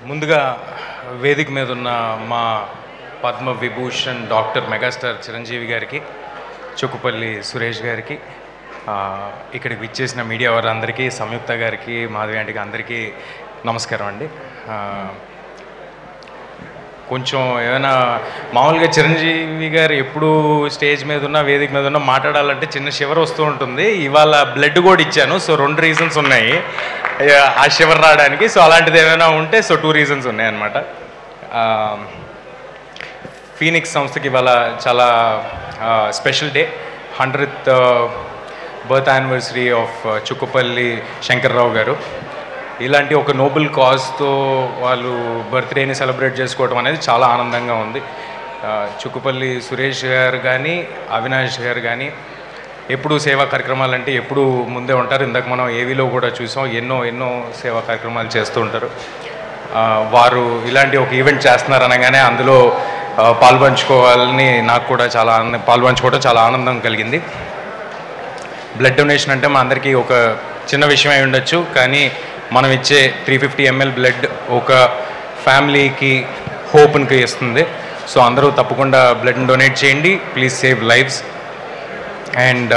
ముందుగా వేదిక మీద ఉన్న మా పద్మ విభూషణ్ డాక్టర్ మెగాస్టార్ చిరంజీవి గారికి, చుక్కుపల్లి సురేష్ గారికి, ఇక్కడికి విచ్చేసిన మీడియా వారందరికీ, సంయుక్త గారికి, మాధవి ఆంటీకి అందరికీ నమస్కారం అండి. కొంచెం ఏమైనా మామూలుగా చిరంజీవి గారు ఎప్పుడు స్టేజ్ మీద ఉన్న వేదిక మీద ఉన్న మాట్లాడాలంటే చిన్న షివర్ వస్తూ ఉంటుంది. ఇవాళ బ్లడ్ కూడా ఇచ్చాను, సో 2 రీజన్స్ ఉన్నాయి ఆ షివర్ రావడానికి. సో అలాంటిది ఏమైనా ఉంటే 2 రీజన్స్ ఉన్నాయి అన్నమాట. ఫీనిక్స్ సంస్థకి ఇవాళ చాలా special day, 100th birth anniversary of Chukkupalli Shankarrao గారు. ఇలాంటి ఒక నోబెల్ కాజ్తో వాళ్ళు బర్త్డేని సెలబ్రేట్ చేసుకోవడం అనేది చాలా ఆనందంగా ఉంది. చుక్కుపల్లి సురేష్ గారు కానీ, అవినాష్ గారు కానీ ఎప్పుడు సేవా కార్యక్రమాలు అంటే ఎప్పుడు ముందే ఉంటారు. ఇందాక మనం ఏవీలో కూడా చూసాం, ఎన్నో సేవా కార్యక్రమాలు చేస్తూ ఉంటారు. వారు ఇలాంటి ఒక ఈవెంట్ చేస్తున్నారు అనగానే అందులో పాల్పంచుకోవాలని నాకు కూడా పాల్పంచుకోవడం చాలా ఆనందం కలిగింది. బ్లడ్ డొనేషన్ అంటే మా అందరికీ ఒక చిన్న విషయం అయి ఉండొచ్చు, కానీ మనం ఇచ్చే 350 ml బ్లడ్ ఒక ఫ్యామిలీకి హోప్ని ఇస్తుంది. సో అందరూ తప్పకుండా బ్లడ్ని డొనేట్ చేయండి. Please save lives. And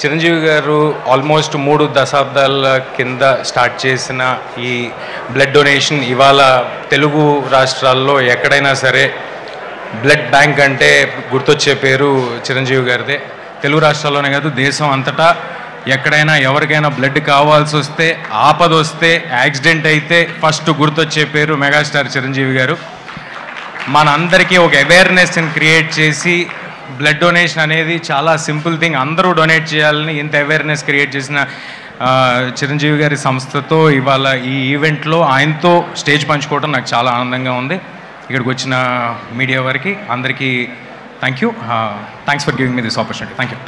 Chiranjeevi గారు ఆల్మోస్ట్ 3 దశాబ్దాల కింద స్టార్ట్ చేసిన ఈ బ్లడ్ డొనేషన్ ఇవాళ తెలుగు రాష్ట్రాల్లో ఎక్కడైనా సరే బ్లడ్ బ్యాంక్ అంటే గుర్తొచ్చే పేరు చిరంజీవి గారిదే. తెలుగు రాష్ట్రాల్లోనే కాదు, దేశం అంతటా ఎక్కడైనా ఎవరికైనా బ్లడ్ కావాల్సి వస్తే, ఆపద వస్తే, యాక్సిడెంట్ అయితే ఫస్ట్ గుర్తొచ్చే పేరు మెగాస్టార్ చిరంజీవి గారు. మనందరికీ ఒక అవేర్నెస్ని క్రియేట్ చేసి బ్లడ్ డొనేషన్ అనేది చాలా సింపుల్ థింగ్, అందరూ డొనేట్ చేయాలని ఇంత అవేర్నెస్ క్రియేట్ చేసిన చిరంజీవి గారి సంస్థతో ఇవాళ ఈ ఈవెంట్లో ఆయనతో స్టేజ్ పంచుకోవడం నాకు చాలా ఆనందంగా ఉంది. ఇక్కడికి వచ్చిన మీడియా వారికి అందరికీ thank you. Thanks for giving me this opportunity. Thank you.